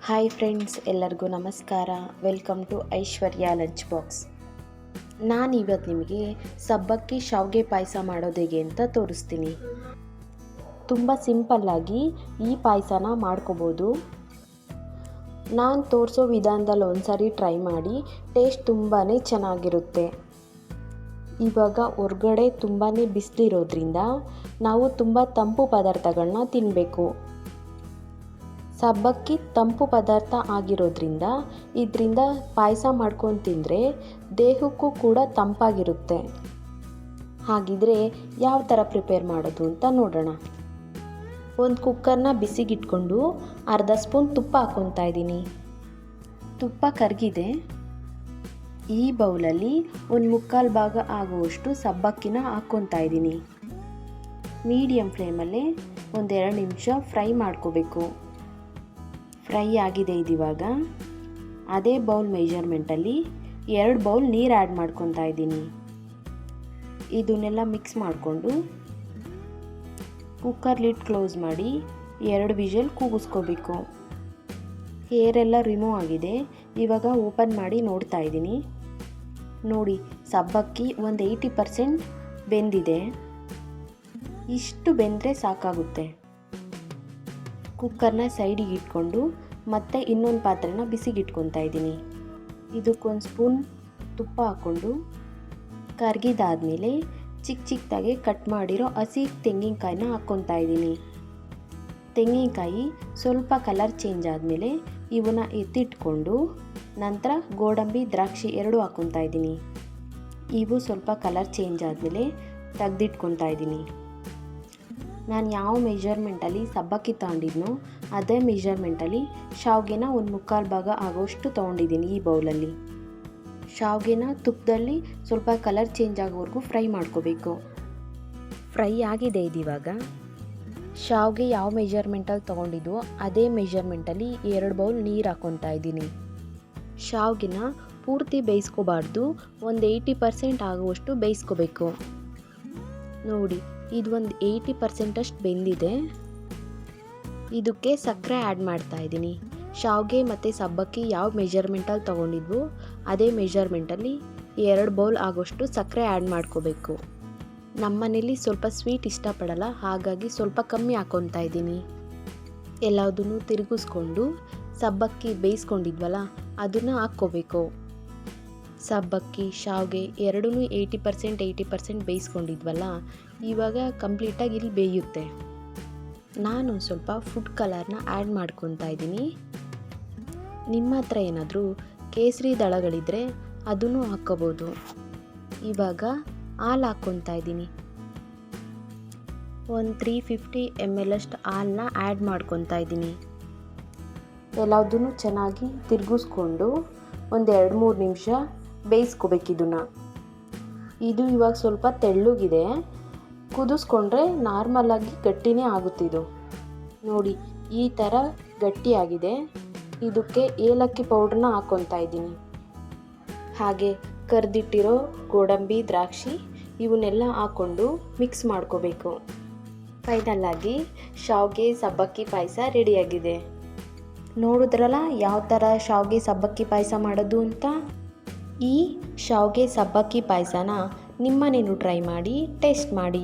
Hi friends, ಎಲ್ಲರಿಗೂ ನಮಸ್ಕಾರ. Welcome to Aishwarya lunch box. ನಾನಿವತ್ತು ನಿಮಗೆ ಸಬ್ಬಕ್ಕಿ ಶಾವಿಗೆ ಪಾಯಸ ಮಾಡೋದು ಹೇಗೆ ಅಂತ ತೋರಿಸ್ತೀನಿ. ತುಂಬ ಸಿಂಪಲ್ಲಾಗಿ ಈ ಪಾಯಸನ ಮಾಡ್ಕೋಬೋದು. ನಾನು ತೋರಿಸೋ ವಿಧಾನದಲ್ಲಿ ಒಂದ್ಸರಿ ಟ್ರೈ ಮಾಡಿ, ಟೇಸ್ಟ್ ತುಂಬಾ ಚೆನ್ನಾಗಿರುತ್ತೆ. ಇವಾಗ ಹೊರಗಡೆ ತುಂಬಾ ಬಿಸಿಲಿರೋದ್ರಿಂದ ನಾವು ತುಂಬ ತಂಪು ಪದಾರ್ಥಗಳನ್ನ ತಿನ್ನಬೇಕು. ಸಬ್ಬಕ್ಕಿ ತಂಪು ಪದಾರ್ಥ ಆಗಿರೋದ್ರಿಂದ ಇದರಿಂದ ಪಾಯಸ ಮಾಡ್ಕೊಂಡು ತಿಂದರೆ ದೇಹಕ್ಕೂ ಕೂಡ ತಂಪಾಗಿರುತ್ತೆ. ಹಾಗಿದ್ರೆ ಯಾವ ಥರ ಪ್ರಿಪೇರ್ ಮಾಡೋದು ಅಂತ ನೋಡೋಣ. ಒಂದು ಕುಕ್ಕರ್ನ ಬಿಸಿಗಿಟ್ಕೊಂಡು ಅರ್ಧ ಸ್ಪೂನ್ ತುಪ್ಪ ಹಾಕ್ಕೊತಾ ಇದ್ದೀನಿ. ತುಪ್ಪ ಕರಗಿದೆ. ಈ ಬೌಲಲ್ಲಿ ಒಂದು ಮುಕ್ಕಾಲು ಭಾಗ ಆಗುವಷ್ಟು ಸಬ್ಬಕ್ಕಿನ ಹಾಕ್ಕೊತಾ ಇದ್ದೀನಿ. ಮೀಡಿಯಮ್ ಫ್ಲೇಮಲ್ಲೇ ಒಂದೆರಡು ನಿಮಿಷ ಫ್ರೈ ಮಾಡ್ಕೋಬೇಕು. ಫ್ರೈ ಆಗಿದೆ ಇದಿವಾಗ. ಅದೇ ಬೌಲ್ ಮೆಜರ್ಮೆಂಟಲ್ಲಿ 2 ಬೌಲ್ ನೀರು ಆ್ಯಡ್ ಮಾಡ್ಕೊತಾ ಇದ್ದೀನಿ. ಇದನ್ನೆಲ್ಲ ಮಿಕ್ಸ್ ಮಾಡಿಕೊಂಡು ಕುಕ್ಕರ್ ಲಿಡ್ ಕ್ಲೋಸ್ ಮಾಡಿ 2 ವಿಷಲ್ ಕೂಗಿಸ್ಕೋಬೇಕು. ಏರೆಲ್ಲ ರಿಮೂವ್ ಆಗಿದೆ. ಇವಾಗ ಓಪನ್ ಮಾಡಿ ನೋಡ್ತಾ ಇದ್ದೀನಿ. ನೋಡಿ, ಸಬ್ಬಕ್ಕಿ ಒಂದು 80% ಬೆಂದಿದೆ. ಇಷ್ಟು ಬೆಂದರೆ ಸಾಕಾಗುತ್ತೆ. ಕುಕ್ಕರ್ನ ಸೈಡಿಗೆ ಇಟ್ಕೊಂಡು ಮತ್ತೆ ಇನ್ನೊಂದು ಪಾತ್ರೆನ ಬಿಸಿಗಿಟ್ಕೊತಾ ಇದ್ದೀನಿ. ಇದಕ್ಕೊಂದು ಸ್ಪೂನ್ ತುಪ್ಪ ಹಾಕ್ಕೊಂಡು ಕರ್ಗಿದಾದ್ಮೇಲೆ ಚಿಕ್ಕದಾಗಿ ಕಟ್ ಮಾಡಿರೋ ಹಸಿ ತೆಂಗಿನಕಾಯಿನ ಹಾಕ್ಕೊತಾ ಇದ್ದೀನಿ. ತೆಂಗಿನಕಾಯಿ ಸ್ವಲ್ಪ ಕಲರ್ ಚೇಂಜ್ ಆದಮೇಲೆ ಇವನ್ನ ಎತ್ತಿಟ್ಕೊಂಡು ನಂತರ ಗೋಡಂಬಿ ದ್ರಾಕ್ಷಿ 2 ಹಾಕ್ಕೊತಾ ಇದ್ದೀನಿ. ಇವು ಸ್ವಲ್ಪ ಕಲರ್ ಚೇಂಜ್ ಆದಮೇಲೆ ತೆಗೆದಿಟ್ಕೊತಾ ಇದ್ದೀನಿ. ನಾನು ಯಾವ ಮೆಜರ್ಮೆಂಟಲ್ಲಿ ಸಬ್ಬಕ್ಕಿ ತೊಗೊಂಡಿದ್ನೋ ಅದೇ ಮೆಜರ್ಮೆಂಟಲ್ಲಿ ಶಾವಿಗೆನ ಒಂದು ಮುಕ್ಕಾಲು ಭಾಗ ಆಗೋಷ್ಟು ತೊಗೊಂಡಿದ್ದೀನಿ. ಈ ಬೌಲಲ್ಲಿ ಶಾವಿಗೆನ ತುಪ್ಪದಲ್ಲಿ ಸ್ವಲ್ಪ ಕಲರ್ ಚೇಂಜ್ ಆಗೋವರೆಗೂ ಫ್ರೈ ಮಾಡ್ಕೋಬೇಕು. ಫ್ರೈ ಆಗಿದೆ ಇದಿವಾಗ. ಶಾವಿಗೆ ಯಾವ ಮೆಜರ್ಮೆಂಟಲ್ಲಿ ತೊಗೊಂಡಿದ್ವೋ ಅದೇ ಮೆಜರ್ಮೆಂಟಲ್ಲಿ 2 ಬೌಲ್ ನೀರು ಹಾಕ್ಕೊತಾ ಇದ್ದೀನಿ. ಶಾವಿಗೆನ ಪೂರ್ತಿ ಬೇಯಿಸ್ಕೋಬಾರ್ದು, ಒಂದು 80% ಆಗುವಷ್ಟು ಬೇಯಿಸ್ಕೋಬೇಕು. ನೋಡಿ, ಇದು ಒಂದು 80% ಅಷ್ಟು ಬೆಂದಿದೆ. ಇದಕ್ಕೆ ಸಕ್ಕರೆ ಆ್ಯಡ್ ಮಾಡ್ತಾ ಇದ್ದೀನಿ. ಶಾವಿಗೆ ಮತ್ತು ಸಬ್ಬಕ್ಕಿ ಯಾವ ಮೆಜರ್ಮೆಂಟಲ್ಲಿ ತೊಗೊಂಡಿದ್ವು ಅದೇ ಮೆಜರ್ಮೆಂಟಲ್ಲಿ 2 ಬೌಲ್ ಆಗೋಷ್ಟು ಸಕ್ಕರೆ ಆ್ಯಡ್ ಮಾಡ್ಕೋಬೇಕು. ನಮ್ಮನೇಲಿ ಸ್ವಲ್ಪ ಸ್ವೀಟ್ ಇಷ್ಟಪಡಲ್ಲ, ಹಾಗಾಗಿ ಸ್ವಲ್ಪ ಕಮ್ಮಿ ಹಾಕ್ಕೊತಾ ಇದ್ದೀನಿ. ಎಲ್ಲದನ್ನು ತಿರುಗಿಸ್ಕೊಂಡು ಸಬ್ಬಕ್ಕಿ ಬೇಯಿಸ್ಕೊಂಡಿದ್ವಲ್ಲ ಅದನ್ನು ಹಾಕ್ಕೋಬೇಕು. ಸಬ್ಬಕ್ಕಿ ಶಾವಿಗೆ ಎರಡೂ 80% ಬೇಯಿಸ್ಕೊಂಡಿದ್ವಲ್ಲ, ಇವಾಗ ಕಂಪ್ಲೀಟಾಗಿ ಇಲ್ಲಿ ಬೇಯುತ್ತೆ. ನಾನು ಸ್ವಲ್ಪ ಫುಡ್ ಕಲರ್ನ ಆ್ಯಡ್ ಮಾಡ್ಕೊತಾ ಇದ್ದೀನಿ. ನಿಮ್ಮ ಹತ್ರ ಏನಾದರೂ ಕೇಸರಿ ದಳಗಳಿದ್ದರೆ ಅದನ್ನು ಹಾಕ್ಕೋಬೋದು. ಇವಾಗ ಹಾಲು ಹಾಕ್ಕೊತಾ ಇದ್ದೀನಿ. ಒಂದು 350 ml ಅಷ್ಟು ಹಾಲನ್ನ ಆ್ಯಡ್ ಮಾಡ್ಕೊತಾ ಇದ್ದೀನಿ. ಎಲ್ಲದನ್ನು ಚೆನ್ನಾಗಿ ತಿರುಗಿಸ್ಕೊಂಡು ಒಂದು 2-3 ನಿಮಿಷ ಬೇಯಿಸ್ಕೋಬೇಕಿದನ್ನು. ಇದು ಇವಾಗ ಸ್ವಲ್ಪ ತೆಳ್ಳಗಿದೆ. ಕುದಿಸ್ಕೊಂಡ್ರೆ ನಾರ್ಮಲಾಗಿ ಗಟ್ಟಿನೇ ಆಗುತ್ತಿದ್ದು. ನೋಡಿ, ಈ ಥರ ಗಟ್ಟಿಯಾಗಿದೆ. ಇದಕ್ಕೆ ಏಲಕ್ಕಿ ಪೌಡ್ರನ್ನ ಹಾಕ್ಕೊತಾ ಇದ್ದೀನಿ. ಹಾಗೆ ಕರ್ದಿಟ್ಟಿರೋ ಗೋಡಂಬಿ ದ್ರಾಕ್ಷಿ ಇವನ್ನೆಲ್ಲ ಹಾಕ್ಕೊಂಡು ಮಿಕ್ಸ್ ಮಾಡ್ಕೋಬೇಕು. ಫೈನಲ್ಲಾಗಿ ಶಾವಿಗೆ ಸಬ್ಬಕ್ಕಿ ಪಾಯಸ ರೆಡಿಯಾಗಿದೆ. ನೋಡಿದ್ರಲ್ಲ ಯಾವ ಥರ ಶಾವಿಗೆ ಸಬ್ಬಕ್ಕಿ ಪಾಯಸ ಮಾಡೋದು ಅಂತ. ಈ ಶಾವಿಗೆ ಸಬ್ಬಕ್ಕಿ ಪಾಯಸನ ನಿಮ್ಮನೇನು ಟ್ರೈ ಮಾಡಿ ಟೇಸ್ಟ್ ಮಾಡಿ.